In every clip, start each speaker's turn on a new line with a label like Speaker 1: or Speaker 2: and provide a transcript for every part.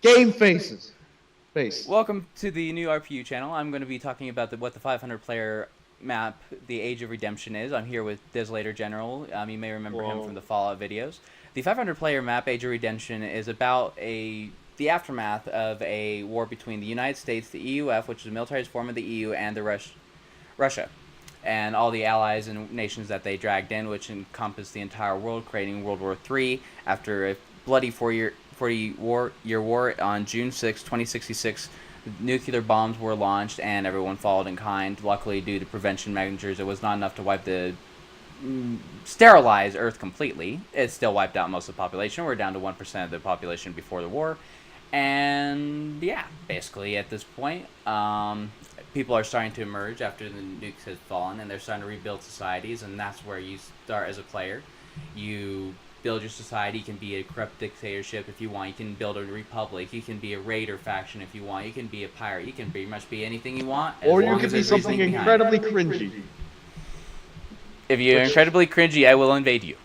Speaker 1: Game faces. Face.
Speaker 2: Welcome to the new RPU channel. I'm going to be talking about what the 500 player map, the Age of Redemption is. I'm here with Desolator General. You may remember him from the Fallout videos. The 500 player map, Age of Redemption, is about the aftermath of a war between the United States, the EUF, which is a militarized form of the EU, and Russia, and all the allies and nations that they dragged in, which encompassed the entire world, creating World War III after a bloody 40-year war on June 6, 2066. Nuclear bombs were launched and everyone followed in kind. Luckily, due to prevention measures, it was not enough to wipe the sterilize Earth completely. It still wiped out most of the population. We're down to 1% of the population before the war. And yeah, basically at this point, people are starting to emerge after the nukes have fallen, and they're starting to rebuild societies, and that's where you start as a player. You build your society. You can be a corrupt dictatorship if you want. You can build a republic. You can be a raider faction if you want. You can be a pirate. You can pretty much be anything you want.
Speaker 1: Or you can be something incredibly cringy.
Speaker 2: If you're incredibly cringy, I will invade you.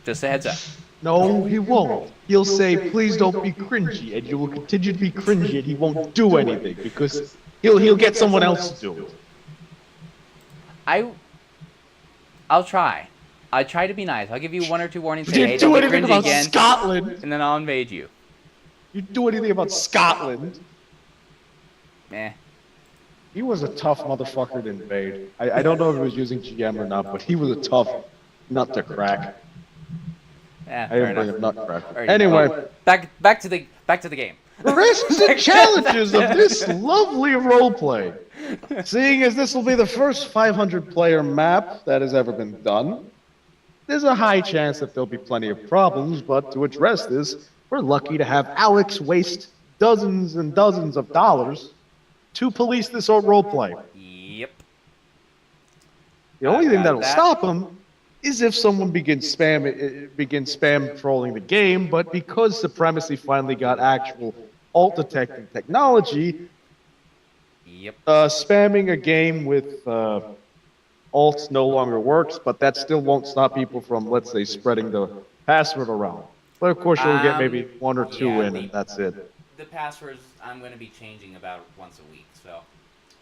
Speaker 2: Just a heads up.
Speaker 1: No, he won't. He'll say, please don't be cringy, and you will continue to be cringy, and he won't do anything, because he'll get someone else to do it.
Speaker 2: I'll try. I try to be nice. I'll give you one or two warnings.
Speaker 1: You didn't do anything about Scotland!
Speaker 2: And then I'll invade you.
Speaker 1: You do anything about Scotland?
Speaker 2: Meh.
Speaker 1: He was a tough motherfucker to invade. I don't know if he was using GM or not, but he was a tough nut to crack.
Speaker 2: Yeah,
Speaker 1: I didn't bring a nut cracker. Anyway,
Speaker 2: back to the game.
Speaker 1: Risks and challenges of this lovely roleplay. Seeing as this will be the first 500 player map that has ever been done, there's a high chance that there'll be plenty of problems, but to address this, we're lucky to have Alex waste dozens and dozens of dollars to police this old roleplay.
Speaker 2: Yep.
Speaker 1: The only thing that'll stop him is if someone begins spam trolling the game, but because Supremacy finally got actual alt detecting technology, spamming a game with alts no longer works, but that still won't stop people from, let's say, spreading the password around. But of course, you'll get maybe one or two in, and that's it.
Speaker 2: The passwords I'm going to be changing about once a week, so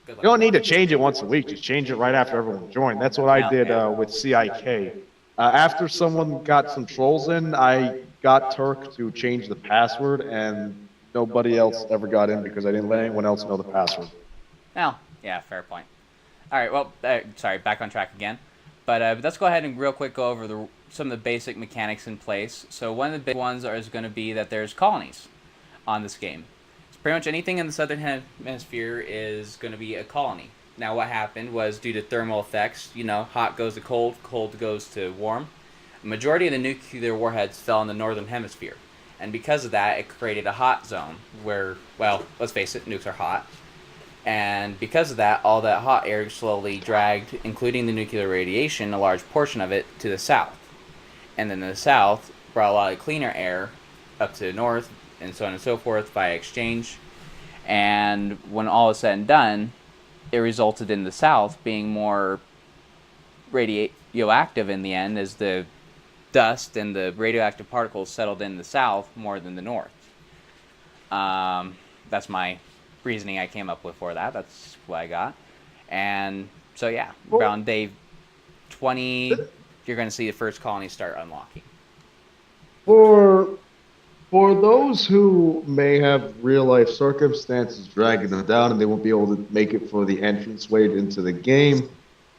Speaker 2: good luck.
Speaker 1: You don't need to change it once a week. Just change it right after everyone joined. That's what I did with CIK. After someone got some trolls in, I got Turk to change the password, and nobody else ever got in because I didn't let anyone else know the password.
Speaker 2: Well, yeah, fair point. All right, well, sorry, back on track again. But let's go ahead and real quick go over some of the basic mechanics in place. So one of the big ones is going to be that there's colonies on this game. So pretty much anything in the southern hemisphere is going to be a colony. Now what happened was due to thermal effects, hot goes to cold, cold goes to warm. A majority of the nuclear warheads fell in the northern hemisphere. And because of that, it created a hot zone where, well, let's face it, nukes are hot. And because of that, all that hot air slowly dragged, including the nuclear radiation, a large portion of it to the south. And then the south brought a lot of cleaner air up to the north, and so on and so forth, via exchange. And when all is said and done, it resulted in the south being more radioactive in the end, as the dust and the radioactive particles settled in the south more than the north. That's my reasoning I came up with for that. That's what I got. And so yeah, around day 20, you're going to see the first colony start unlocking.
Speaker 1: For those who may have real life circumstances dragging them down and they won't be able to make it for the entranceway into the game,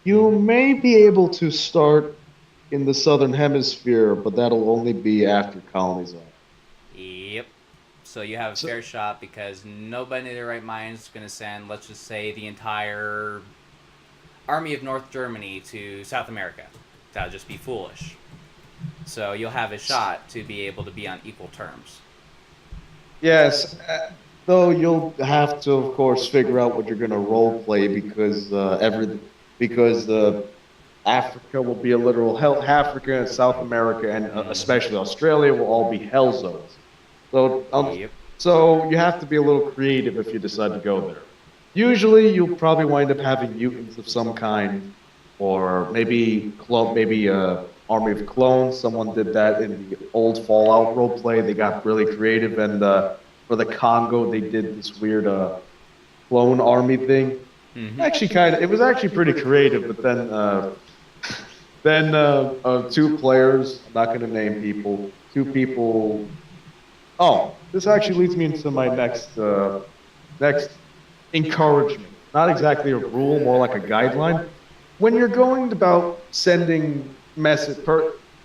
Speaker 1: you may be able to start in the southern hemisphere, but that'll only be after colonies are.
Speaker 2: Yep. So you have a fair shot, because nobody in their right mind is going to send, let's just say, the entire army of North Germany to South America. That would just be foolish. So you'll have a shot to be able to be on equal terms.
Speaker 1: Yes, though you'll have to, of course, figure out what you're going to role play, because Africa will be a literal hell. Africa and South America, and especially Australia, will all be hell zones. So you have to be a little creative if you decide to go there. Usually, you'll probably wind up having mutants of some kind, or maybe army of clones. Someone did that in the old Fallout roleplay. They got really creative and for the Congo, they did this weird clone army thing. Actually, it was actually pretty creative. But then two players, I'm not going to name people, two people. Oh, this actually leads me into my next encouragement. Not exactly a rule, more like a guideline. When you're going about sending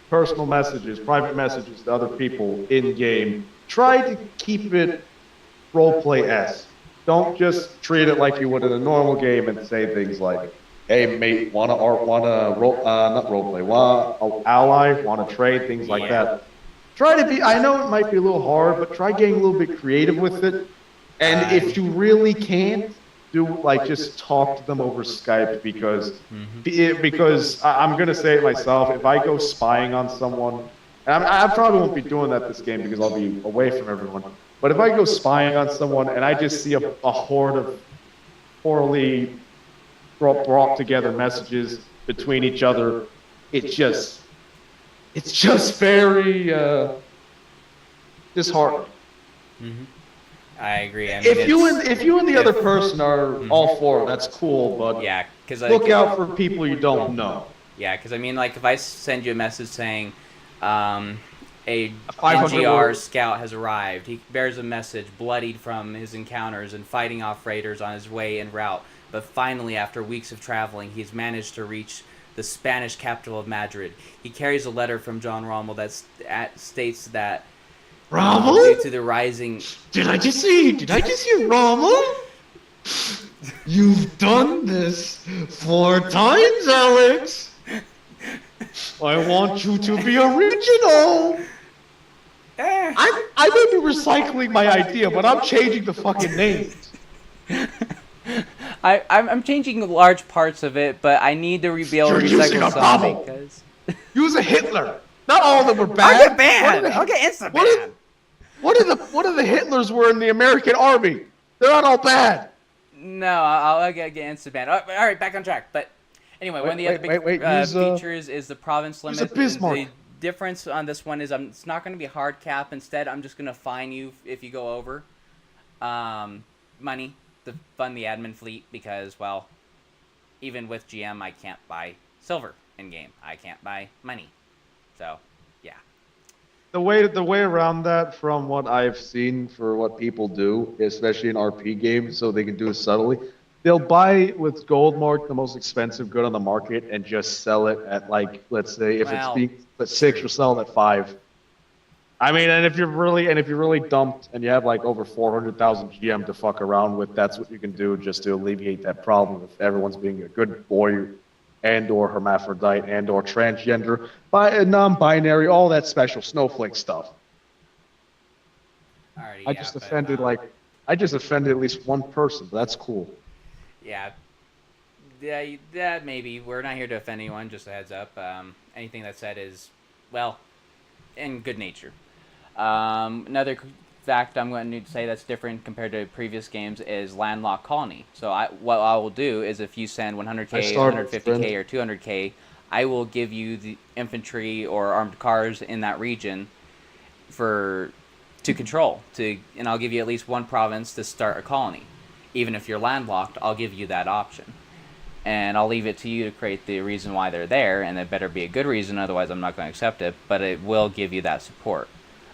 Speaker 1: personal messages, private messages to other people in game, try to keep it roleplay-esque. Don't just treat it like you would in a normal game and say things like, "Hey mate, wanna not roleplay, wanna ally, wanna trade," things like that. Try to be. I know it might be a little hard, but try getting a little bit creative with it. And if you really can't, do like just talk to them over Skype because I'm gonna say it myself. If I go spying on someone, and I probably won't be doing that this game because I'll be away from everyone. But if I go spying on someone and I just see a horde of poorly brought together messages between each other, it's just very disheartening.
Speaker 2: I agree. I mean,
Speaker 1: if you and the other person are all for it, that's cool. But
Speaker 2: yeah, because
Speaker 1: look out for people you don't know.
Speaker 2: Yeah, because I mean, like if I send you a message saying, a NGR scout has arrived. He bears a message, bloodied from his encounters and fighting off raiders on his way en route. But finally, after weeks of traveling, he's managed to reach the Spanish capital of Madrid. He carries a letter from John Rommel that states that
Speaker 1: Rommel?
Speaker 2: Due to the rising...
Speaker 1: Did I just see Rommel? You've done this 4 times, Alex. I want you to be original. I may be recycling my idea, but I'm changing the fucking names.
Speaker 2: I'm changing large parts of it, but I need to be able to recycle some because...
Speaker 1: Use a Hitler. Not all of them were bad.
Speaker 2: I'll get banned. I'll get instant ban.
Speaker 1: What are the Hitlers were in the American army? They're not all bad.
Speaker 2: No, I'll get instant ban. All right, back on track. But anyway, one of the other big features is the province limit. The difference on this one is it's not going to be a hard cap. Instead, I'm just going to fine you if you go over money to fund the admin fleet because, well, even with GM, I can't buy silver in game. I can't buy money. So, yeah.
Speaker 1: The way around that, from what I've seen for what people do, especially in RP games, so they can do it subtly, they'll buy with gold mark the most expensive good on the market and just sell it at, like, let's say if it's being at 6 or sell it at 5. I mean, and if you're really dumped and you have like over 400,000 GM to fuck around with, that's what you can do just to alleviate that problem if everyone's being a good boy and or hermaphrodite and or transgender, non-binary, all that special snowflake stuff.
Speaker 2: Alrighty,
Speaker 1: I just offended at least one person, but that's cool.
Speaker 2: Yeah, that maybe. We're not here to offend anyone, just a heads up. Anything that's said is, well, in good nature. Another fact I'm going to say that's different compared to previous games is landlocked colony. So what I will do is if you send 100k, 150k, or 200k, I will give you the infantry or armed cars in that region to control. And I'll give you at least one province to start a colony. Even if you're landlocked, I'll give you that option. And I'll leave it to you to create the reason why they're there, and it better be a good reason, otherwise I'm not going to accept it, but it will give you that support.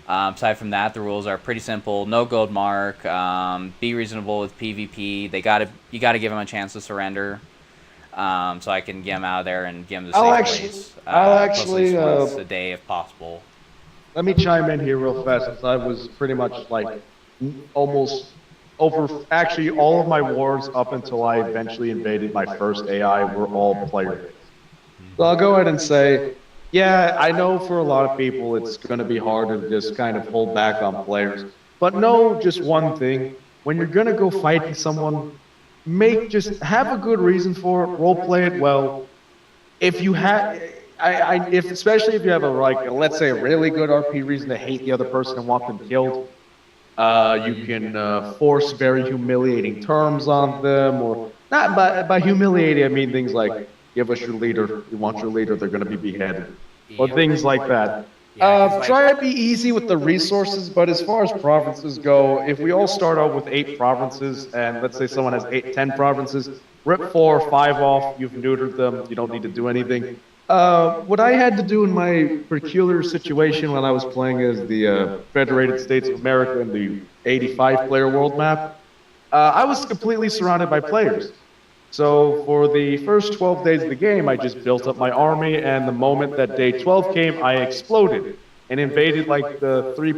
Speaker 2: Aside from that, the rules are pretty simple. No gold mark. Be reasonable with PvP. You gotta give them a chance to surrender. So I can get them out of there and give them the safe place.
Speaker 1: I'll actually
Speaker 2: once a day if possible.
Speaker 1: Let me chime in here real fast, since I was pretty much like almost over. Actually, all of my wars up until I eventually invaded my first AI were all player-based. So I'll go ahead and say, yeah, I know for a lot of people it's going to be hard to just kind of hold back on players. But know just one thing. When you're going to go fighting someone, just have a good reason for it. Role play it well. If you have, especially if you have let's say a really good RP reason to hate the other person and want them killed, you can force very humiliating terms on them, or not by humiliating I mean things like, give us your leader, we want your leader, they're going to be beheaded, or things like that.
Speaker 2: Yeah, 'cause, like,
Speaker 1: Try to be easy with the resources, but as far as provinces go, if we all start out with 8 provinces, and let's say someone has 10 provinces, rip 4 or 5 off, you've neutered them, you don't need to do anything. What I had to do in my peculiar situation when I was playing as the Federated States of America in the 85-player world map, I was completely surrounded by players. So for the first 12 days of the game, I just built up my army, and the moment that day 12 came, I exploded and invaded like the three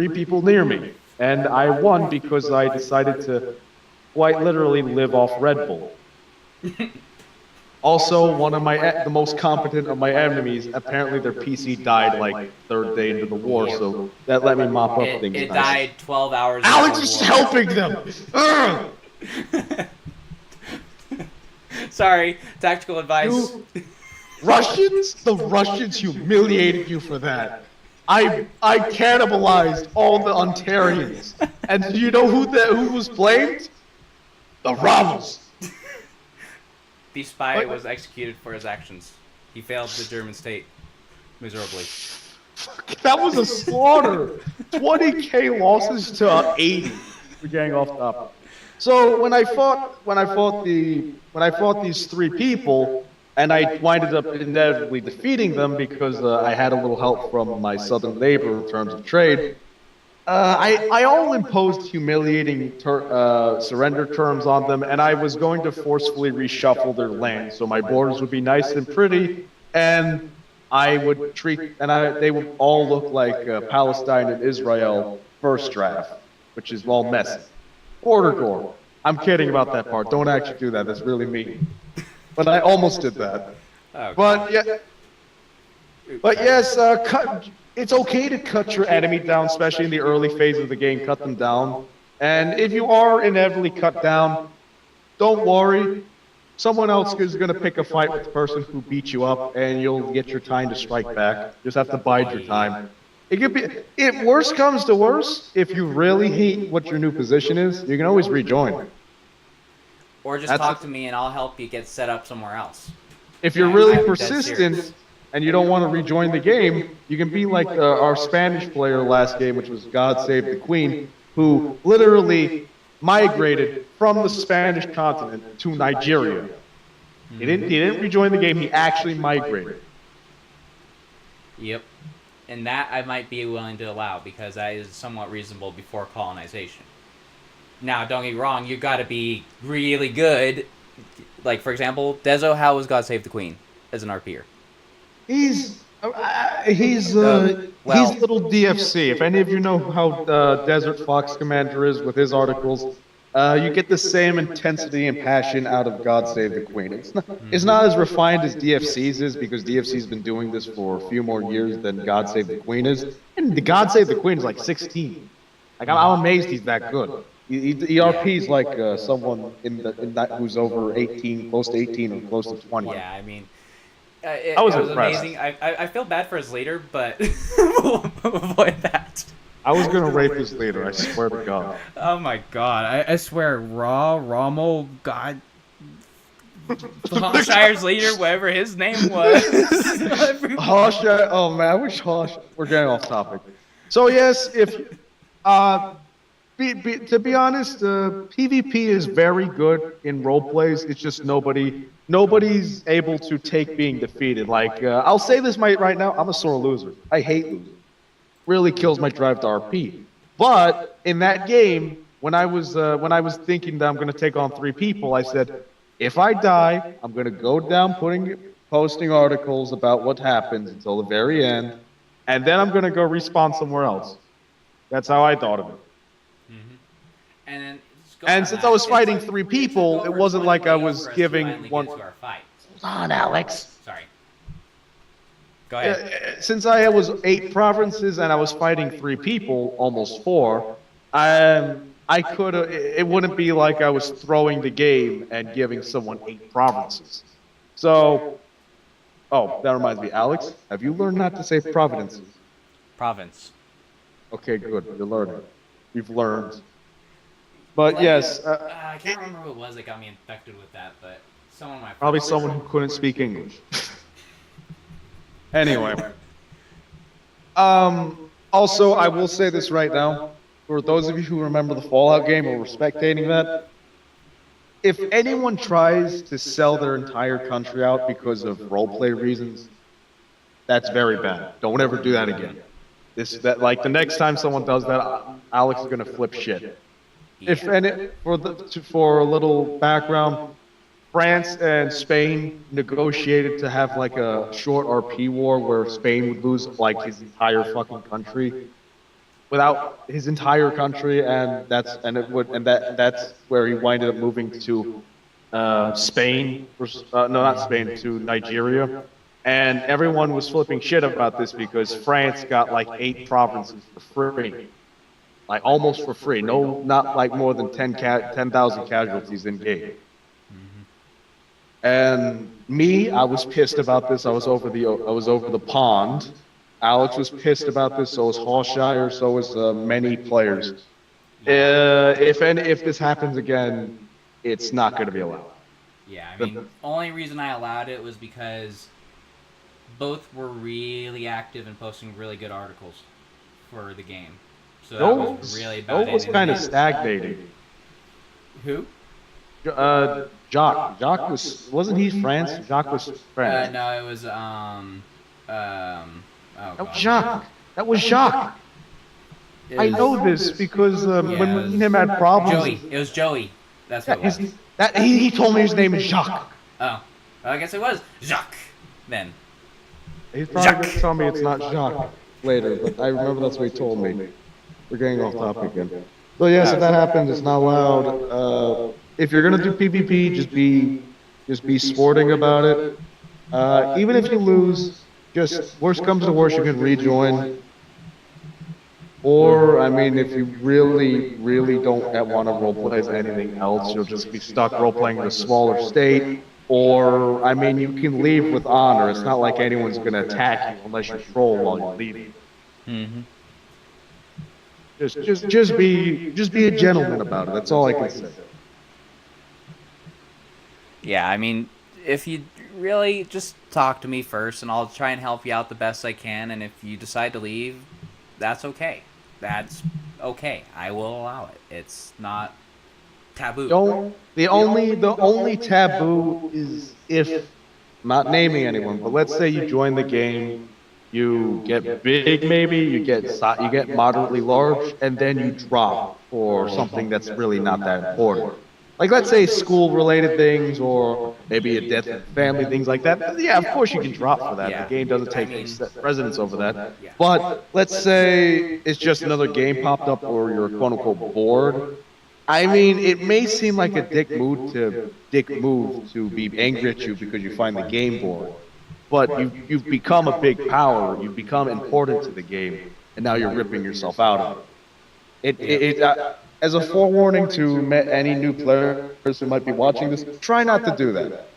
Speaker 1: people near me. And I won because I decided to quite literally live off Red Bull. Also, one of the most competent of my enemies, apparently their PC died like third day into the war, so that let me mop up things.
Speaker 2: It died 12 hours.
Speaker 1: Alex is helping them.
Speaker 2: Sorry, tactical advice.
Speaker 1: Russians? The Russians humiliated you for that. I cannibalized all the Ontarians, and do you know who was blamed? The Ravels.
Speaker 2: The spy was executed for his actions. He failed the German state miserably.
Speaker 1: That was a slaughter. 20k losses to 80. We're getting off topic. So when I fought these 3 people, and I winded up inevitably defeating them because I had a little help from my southern neighbor in terms of trade. I all imposed humiliating surrender terms on them, and I was going to forcefully reshuffle their land, so my borders would be nice and pretty, and I would they would all look like Palestine and Israel first draft, which is all messy. Border gore. I'm kidding about that part. Don't actually do that. That's really mean. But I almost did that.
Speaker 2: Oh,
Speaker 1: but yeah. But yes, it's okay to cut your enemy down, especially in the early phase of the game. Cut them down, and if you are inevitably cut down, don't worry. Someone else is going to pick a fight with the person who beat you up, and you'll get your time to strike back. Just have to bide your time. It could be. If worse comes to worse, if you really hate what your new position is, you can always rejoin.
Speaker 2: Or just talk to me, and I'll help you get set up somewhere else.
Speaker 1: If you're really persistent and you don't want to rejoin the game, you can be like our Spanish player last game, which was God Save the Queen, who literally migrated from the Spanish continent to Nigeria. He didn't rejoin the game, he actually migrated.
Speaker 2: Yep. And that I might be willing to allow, because that is somewhat reasonable before colonization. Now, don't get me wrong, you gotta be really good. Like, for example, Dezo, how was God Save the Queen as an RPer?
Speaker 1: He's little DFC. If any of you know how Desert Fox Commander is with his articles, you get the same intensity and passion out of God Save the Queen. It's not as refined as DFC's is, because DFC's been doing this for a few more years than God Save the Queen is. And the God Save the Queen is like 16. Like, I'm amazed he's that good. He RP's like someone in that who's over 18, close to 18 or close to 20.
Speaker 2: Yeah, I mean,
Speaker 1: I was impressed.
Speaker 2: amazing. I feel bad for his leader, but we'll avoid that.
Speaker 1: I was gonna rape his leader, I swear to God.
Speaker 2: Oh my God, I swear, Rommel, God, Hawshire's leader, whatever his name was.
Speaker 1: Hawshire, oh man, I wish we're getting off topic. So yes, if to be honest, PvP is very good in role plays. It's just nobody's able to take being defeated. Like, I'll say this right now, I'm a sore loser. I hate losing. Really kills my drive to RP. But in that game, when I was thinking that I'm going to take on 3 people, I said, if I die, I'm going to go down posting articles about what happens until the very end, and then I'm going to go respawn somewhere else. That's how I thought of it. And since I was fighting 3 people, it wasn't like I was giving one. Hold on, Alex.
Speaker 2: Sorry. Go ahead.
Speaker 1: Since I was 8 provinces and I was fighting 3 people, almost 4, I could. It wouldn't be like I was throwing the game and giving someone 8 provinces. So, oh, that reminds me, Alex. Have you learned not to say provinces?
Speaker 2: Province.
Speaker 1: Okay, good. You're learning. You've learned. But yes,
Speaker 2: I can't remember who it was that got me infected with that, but someone might.
Speaker 1: Probably someone who couldn't speak English. Anyway, Also, I will say this right now. For those of you who remember the Fallout game or were spectating that, if anyone tries to sell their entire country out because of roleplay reasons, that's very bad. Don't ever do that again. Like the next time someone does that, Alex is gonna flip shit. If any for a little background, France and Spain negotiated to have like a short RP war where Spain would lose like his entire fucking country, without his entire country, and that's where he winded up moving to Spain. No, not Spain, to Nigeria. And everyone was flipping shit about this because France got like 8 provinces for free, like almost for free. No, not like more than 10,000 casualties in game. And me, I was pissed about this. I was over the pond. Alex was pissed about this. So was Hallshire. So was many players. If this happens again, it's not going to be allowed.
Speaker 2: Yeah, I mean, the only reason I allowed it was because both were really active and posting really good articles for the game. So that was really about it.
Speaker 1: It was kind of stagnating.
Speaker 2: Who?
Speaker 1: Jacques. Wasn't he France? Jacques was France.
Speaker 2: No, it was
Speaker 1: That was Jacques. I know this because when me and him had problems.
Speaker 2: Joey. It was Joey. That's what it was.
Speaker 1: He told me his name is Jacques.
Speaker 2: Oh, well, I guess it was Jacques then.
Speaker 1: He's probably going to tell me it's not Jacques later, but I remember that's what he told me. We're getting off topic again. So yes, if that happens, it's not allowed. If you're gonna do PvP, just be sporting about it. Even if you lose, just worst comes to worst, you can rejoin. Or I mean, if you really don't want to roleplay as anything else, you'll just be stuck roleplaying in a smaller state. Or I mean, you can leave with honor. It's not like anyone's gonna attack you unless you troll while you're leaving.
Speaker 2: Mm-hmm.
Speaker 1: Just be a gentleman about it. That's all I can say.
Speaker 2: Yeah, I mean, if you really just talk to me first, and I'll try and help you out the best I can. And if you decide to leave, that's okay. That's okay. I will allow it. It's not taboo.
Speaker 1: The only taboo is if, not naming anyone, but let's say you join the game, you get big, maybe you get moderately large, and then you drop for something that's really not that important. Like, let's say school-related things, or maybe a death in the family, things like that. Yeah, of course you can drop for that. The game doesn't take precedence over that. But let's say it's just another game popped up, or you're quote-unquote bored. I mean, it may seem like a dick move to be angry at you because you find the game boring. But you've become a big power. You've become important to the game, and now you're ripping yourself out of it. As a forewarning to any new players who might be watching this, try not to do that.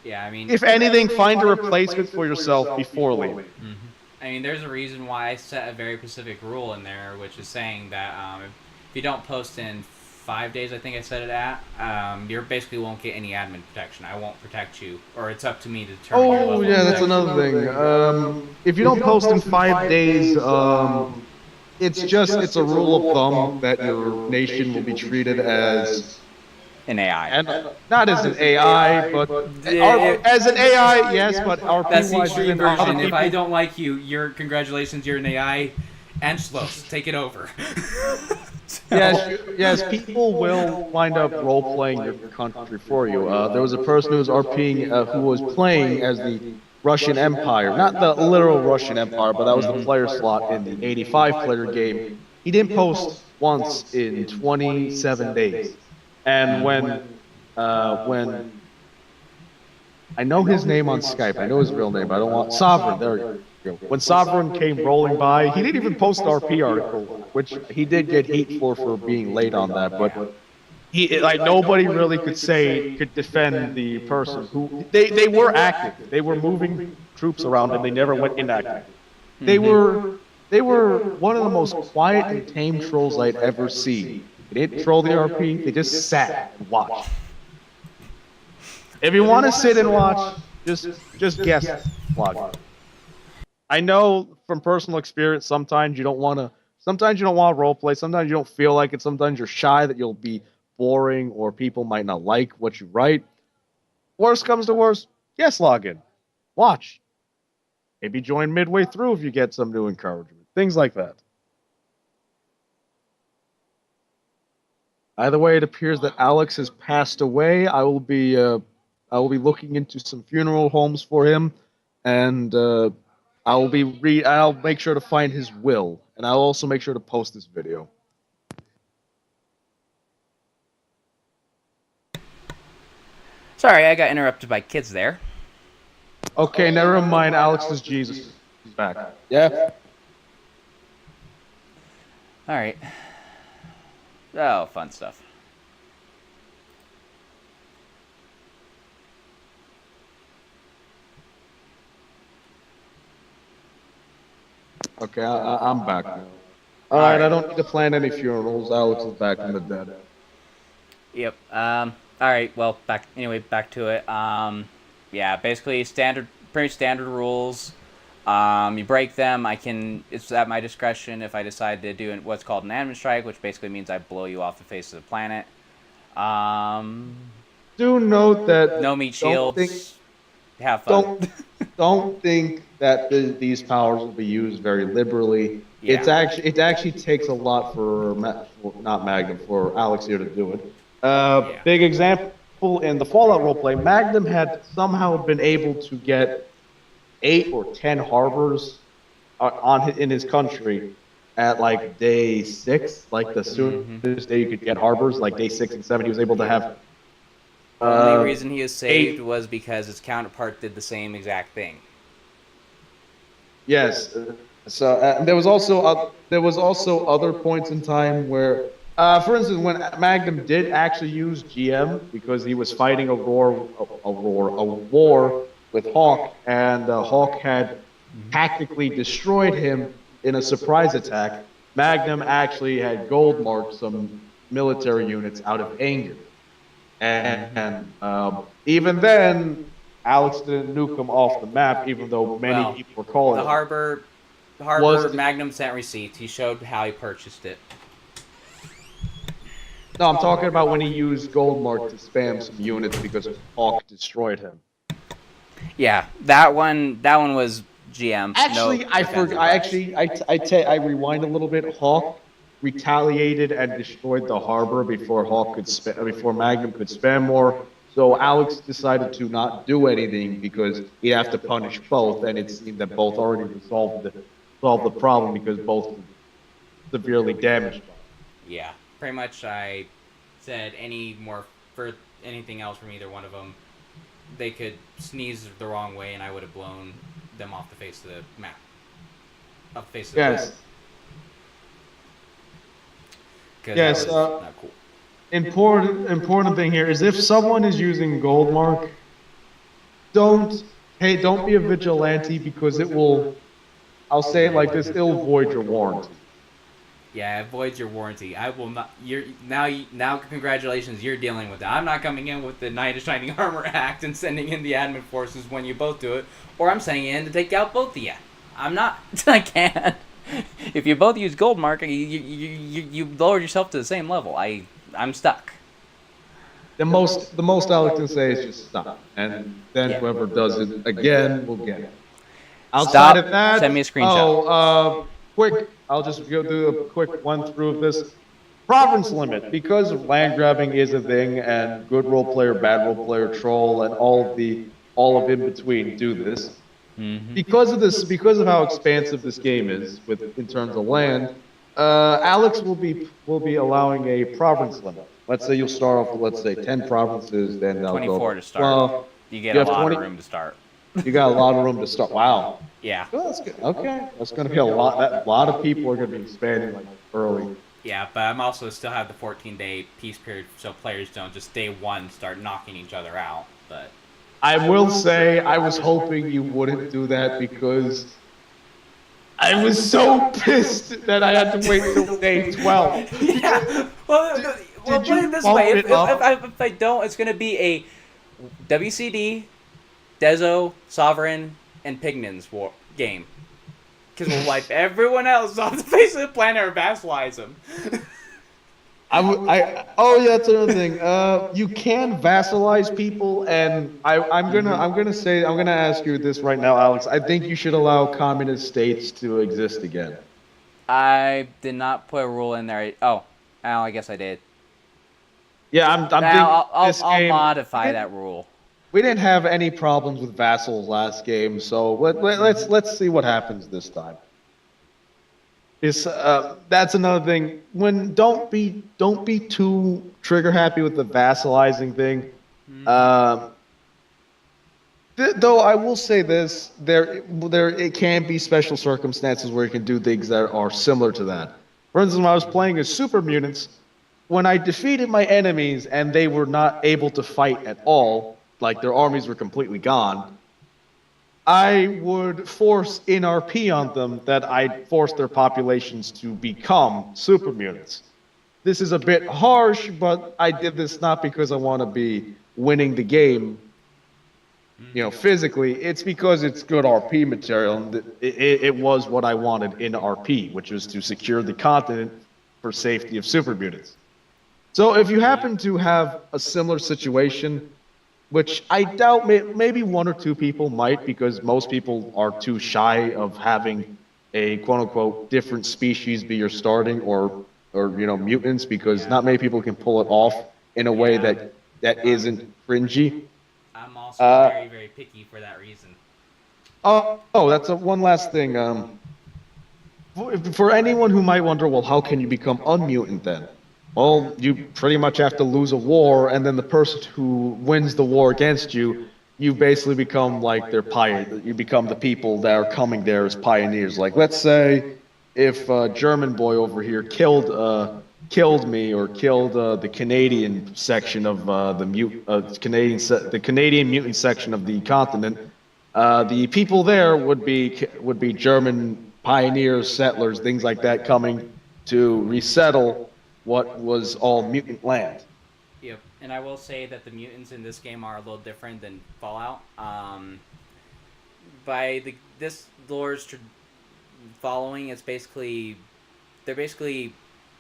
Speaker 2: Yeah, I mean,
Speaker 1: if anything, find a replacement for yourself before leaving.
Speaker 2: Mm-hmm. I mean, there's a reason why I set a very specific rule in there, which is saying that if you don't post in 5 days, I think I set it at, you basically won't get any admin protection. I won't protect you, or it's up to me to determine your level of protection.
Speaker 1: That's another thing. If you don't post in 5 days, it's a rule of thumb that your nation will be treated as
Speaker 2: an AI.
Speaker 1: And not as an AI, but as an AI, yes, but our
Speaker 2: that's the extreme version. If I don't like you, congratulations, you're an AI. Anschluss, take it over.
Speaker 1: Yes, people will wind up role-playing your country for you. There was a person who was RPing, who was playing as the Russian Empire. Not the literal Russian Empire, but that was the player slot in the 85-player game. He didn't post once in 27 days. And when I know his name on Skype, I know his real name, but I don't want Sovereign. There you go. When Sovereign came rolling by, he didn't even post an RP article, which he did get heat for being late on that. But nobody really could defend the person who they were active. They were moving troops around, and they never went inactive. They were one of the most quiet and tame trolls I'd ever seen. They didn't troll the RP. They just sat and watched. If you want to sit and watch, just guess watch. I know from personal experience, sometimes you don't want to. Sometimes you don't want to role play. Sometimes you don't feel like it. Sometimes you're shy that you'll be boring or people might not like what you write. Worst comes to worst, yes, log in, watch, maybe join midway through if you get some new encouragement. Things like that. Either way, it appears that Alex has passed away. I will be looking into some funeral homes for him, and I'll make sure to find his will, and I'll also make sure to post this video.
Speaker 2: Sorry, I got interrupted by kids there.
Speaker 1: Okay, never mind. Alex is Jesus. He's back. Yeah.
Speaker 2: All right. Oh, fun stuff.
Speaker 1: Okay, I'm back now. All right, I don't need to plan any funerals. Alex is back from the dead.
Speaker 2: Yep. All right. Well, back to it. Yeah. Basically, pretty standard rules. You break them. It's at my discretion if I decide to do what's called an admin strike, which basically means I blow you off the face of the planet.
Speaker 1: Do note that
Speaker 2: No meat shields. Have fun.
Speaker 1: Don't think that these powers will be used very liberally.
Speaker 2: Yeah.
Speaker 1: It actually takes a lot for not Magnum, for Alex here to do it. Big example in the Fallout roleplay, Magnum had somehow been able to get 8 or 10 harbors in his country at like day 6, like the soonest day you could get harbors, like day 6 and 7. He was able to have.
Speaker 2: The only reason he was saved was because his counterpart did the same exact thing.
Speaker 1: Yes. So there was also other points in time where, for instance, when Magnum did actually use GM because he was fighting a war with Hawk, and Hawk had tactically destroyed him in a surprise attack. Magnum actually had gold marked some military units out of anger. And even then, Alex didn't nuke him off the map, even though many people were calling
Speaker 2: the harbor. Magnum sent receipts. He showed how he purchased it.
Speaker 1: No, I'm talking about when he used Goldmark to spam some units because Hawk destroyed him.
Speaker 2: Yeah, that one was GM.
Speaker 1: Actually, I rewind a little bit. Hawk retaliated and destroyed the harbor before Magnum could spam more. So Alex decided to not do anything because he'd have to punish both, and it seemed that both already resolved the problem because both were severely damaged.
Speaker 2: Yeah, pretty much. I said for anything else from either one of them, they could sneeze the wrong way, and I would have blown them off the face of the map. Off the face of the map.
Speaker 1: Yes.
Speaker 2: Not cool.
Speaker 1: Important thing here is if someone is using Goldmark, don't be a vigilante because it will. I'll say it like this: it'll void your warranty.
Speaker 2: Yeah, it voids your warranty. I will not. Now. Congratulations, you're dealing with that. I'm not coming in with the Knight of Shining Armor Act and sending in the admin forces when you both do it, or I'm sending in to take out both of you. I'm not. I can't. If you both use Goldmark, you lowered yourself to the same level. I'm stuck.
Speaker 1: The most Alex can say is just stop, and then whoever does it again will get it. Outside of that,
Speaker 2: send me a screenshot.
Speaker 1: Quick, I'll just go do a quick run through of this. Province limit, because land grabbing is a thing, and good role player, bad role player, troll, and all of in between do this.
Speaker 2: Mm-hmm.
Speaker 1: Because of how expansive this game is in terms of land, Alex will be allowing a province limit. Let's say you'll start off with 10 provinces, then they'll
Speaker 2: 24 to start.
Speaker 1: Well,
Speaker 2: you get a lot of room to start.
Speaker 1: You got a lot of room to start. Wow.
Speaker 2: Yeah.
Speaker 1: Well, that's good. Okay, that's going to be a lot. A lot of people are going to be expanding like early.
Speaker 2: Yeah, but I'm also still have the 14-day peace period, so players don't just day one start knocking each other out. But
Speaker 1: I will say I was hoping you wouldn't do that because I was so pissed that I had to wait till day 12.
Speaker 2: Yeah. Well, put it this way: if I don't, it's going to be a WCD, Deso, Sovereign, and Pignons game. Because we'll wipe everyone else off the face of the planet or vassalize them.
Speaker 1: Oh yeah, that's another thing. You can vassalize people, and I'm gonna ask you this right now, Alex. I think you should allow communist states to exist again.
Speaker 2: I did not put a rule in there. Oh, I guess I did.
Speaker 1: Yeah, I'm thinking
Speaker 2: I'll
Speaker 1: game.
Speaker 2: modify that rule.
Speaker 1: We didn't have any problems with vassals last game, so let's see what happens this time. That's another thing. Don't be too trigger happy with the vassalizing thing. Though I will say this, it can be special circumstances where you can do things that are similar to that. For instance, when I was playing as super mutants, when I defeated my enemies and they were not able to fight at all, like their armies were completely gone, I would force NRP on them that I'd force their populations to become super mutants. This is a bit harsh, but I did this not because I want to be winning the game, physically. It's because it's good RP material, and it was what I wanted in RP, which was to secure the continent for safety of super mutants. So if you happen to have a similar situation, which I doubt maybe one or two people might, because most people are too shy of having a quote-unquote different species be your starting, or mutants, because not many people can pull it off in a way that isn't cringy.
Speaker 2: I'm also very, very picky for that reason.
Speaker 1: That's one last thing. For anyone who might wonder, well, how can you become unmutant then? Well, you pretty much have to lose a war, and then the person who wins the war against you, you basically become like their pioneer. You become the people that are coming there as pioneers. Like, let's say if a German boy over here killed me, or killed the Canadian section of the Canadian mutant section of the continent, the people there would be German pioneers, settlers, things like that, coming to resettle what was all mutant land.
Speaker 2: Yep, and I will say that the mutants in this game are a little different than Fallout. This lore's following, they're basically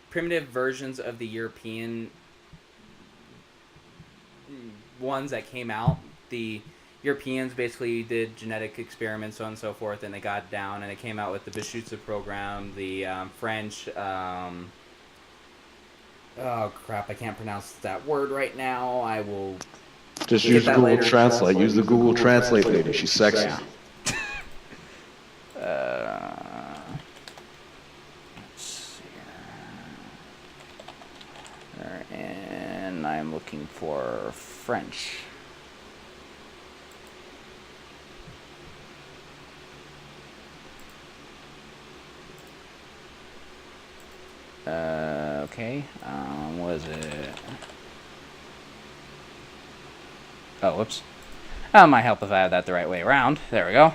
Speaker 2: primitive versions of the European ones that came out. The Europeans basically did genetic experiments, so on and so forth, and they got down and they came out with the Beschützer program. The French. Oh crap! I can't pronounce that word right now. I will.
Speaker 1: Just use Google Translate. Use the Google Translate lady. She's sexy.
Speaker 2: Yeah. Let's see here. And I'm looking for French. Okay. What is it? Oh, whoops. That might help if I had that the right way around. There we go.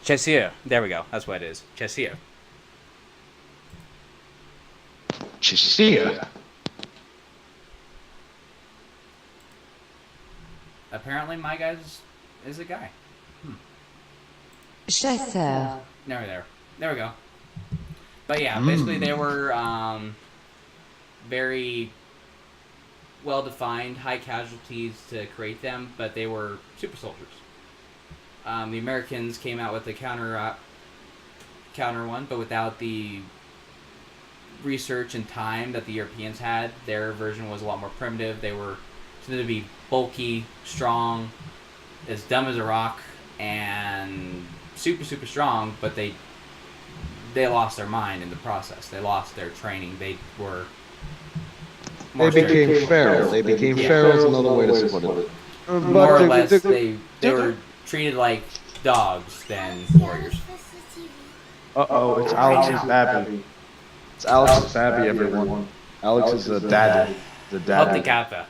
Speaker 2: Chasseur. There we go. That's what it is. Chasseur.
Speaker 1: Chasseur.
Speaker 2: Apparently, my guy is a guy.
Speaker 3: Chasseur.
Speaker 2: There we go. But yeah, basically they were very well-defined, high casualties to create them, but they were super soldiers. The Americans came out with a counter one, but without the research and time that the Europeans had. Their version was a lot more primitive. They were considered to be bulky, strong, as dumb as a rock, and super, super strong, but they lost their mind in the process. They lost their training. They were...
Speaker 1: They became feral. They became feral is another way to put it.
Speaker 2: More or less, they were treated like dogs than warriors.
Speaker 1: Uh-oh, it's Alex's Babby. It's Alex's Babby, everyone. Alex is a daddy.
Speaker 2: Help Kappa.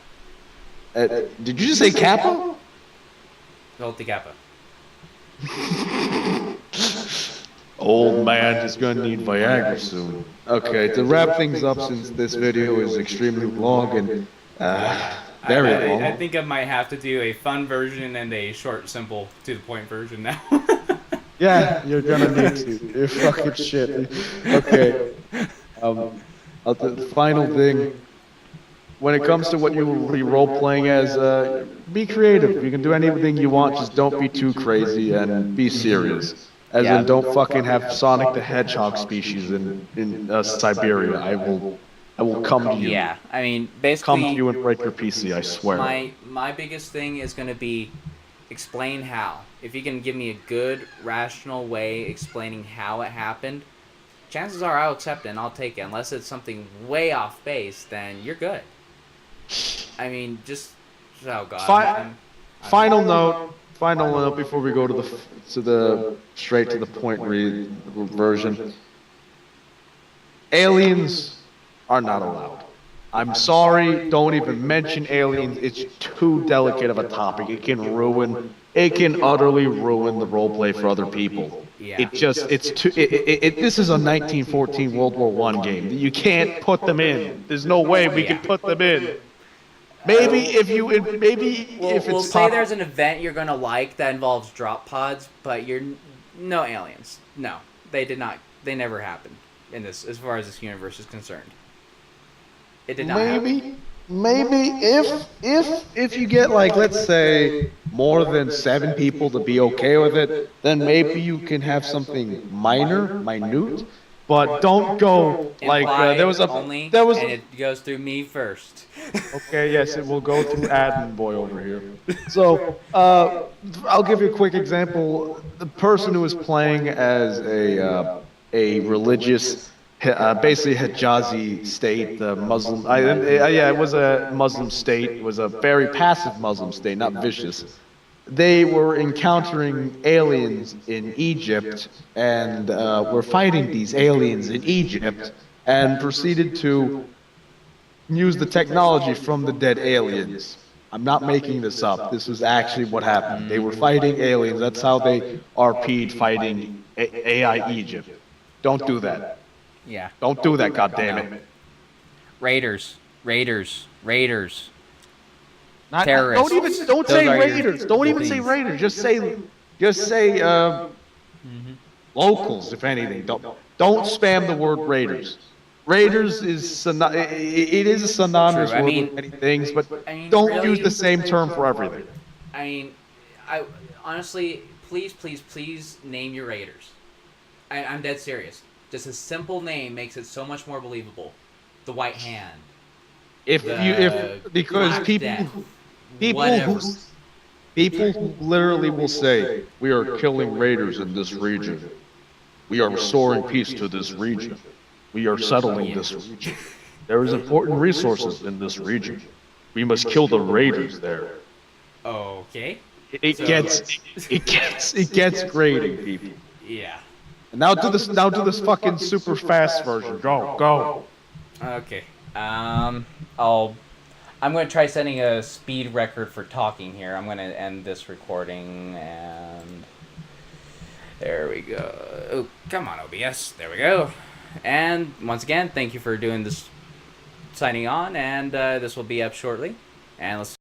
Speaker 1: Did you just say Kappa?
Speaker 2: Help Kappa.
Speaker 1: Old man is gonna need Viagra soon. Okay, to wrap things up, since this video is extremely long and very long.
Speaker 2: I think I might have to do a fun version and a short, simple, to the point version now.
Speaker 1: Yeah, you're gonna need to. You're fucking shit. Okay. The final thing. When it comes to what you will be role playing as, be creative. You can do anything you want, just don't be too crazy and be serious. As in, don't fucking have Sonic the Hedgehog species in Siberia. I will come to you.
Speaker 2: Yeah, I mean,
Speaker 1: Come to
Speaker 2: basically,
Speaker 1: you and break your PC. I swear.
Speaker 2: my biggest thing is going to be explain how. If you can give me a good, rational way explaining how it happened, chances are I'll accept it and I'll take it. Unless it's something way off base, then you're good. I mean, just oh god.
Speaker 1: Final note. Final note before we go to the straight to the point version. Aliens are not allowed. I'm sorry, don't even mention aliens. It's too delicate of a topic. It can utterly ruin the roleplay for other people.
Speaker 2: Yeah.
Speaker 1: This is a 1914 World War One game. You can't put them in. There's no way we can put them in. Maybe if it's
Speaker 2: we'll say there's an event you're gonna like that involves drop pods, but no aliens. No, they did not. They never happened in this, as far as this universe is concerned. It did not happen.
Speaker 1: Maybe if you get, like, let's say more than 7 people to be okay with it, then maybe you can have something minute, but don't go like
Speaker 2: and it goes through me first.
Speaker 1: Okay, yes, it will go through admin boy over here. So, I'll give you a quick example. The person who was playing as a religious, basically Hijazi state, Muslim. It was a Muslim state. It was a very passive Muslim state, not vicious. They were encountering aliens in Egypt, and were fighting these aliens in Egypt, and proceeded to use the technology from the dead aliens. I'm not making this up. This was actually what happened. They were fighting aliens. That's how they RP'd fighting AI Egypt. Don't do that.
Speaker 2: Yeah.
Speaker 1: Don't do that, goddammit.
Speaker 2: Raiders.
Speaker 1: Not
Speaker 2: Terrorists.
Speaker 1: Don't say
Speaker 2: Those are your
Speaker 1: raiders. Don't even say
Speaker 2: things.
Speaker 1: raiders. Just say locals, if anything. Don't spam the word raiders. Raiders is it is a synonymous
Speaker 2: True. I
Speaker 1: word
Speaker 2: mean-
Speaker 1: with many things, but
Speaker 2: I mean,
Speaker 1: don't
Speaker 2: really-
Speaker 1: use the same term for everything.
Speaker 2: I mean, I honestly, please name your raiders. I'm dead serious. Just a simple name makes it so much more believable. The White Hand.
Speaker 1: Because
Speaker 2: Black Death,
Speaker 1: people
Speaker 2: whatever.
Speaker 1: who literally will say, we are killing raiders in this region. We are restoring peace to this region. We are settling this region. There is important resources in this region. We must kill the raiders there.
Speaker 2: Okay.
Speaker 1: It gets grating, people.
Speaker 2: Yeah.
Speaker 1: And now do this fucking super fast version. Go.
Speaker 2: Okay. I'm going to try setting a speed record for talking here. I'm going to end this recording, and there we go. Oh, come on, OBS. There we go. And once again, thank you for doing this, signing on, and this will be up shortly. And let's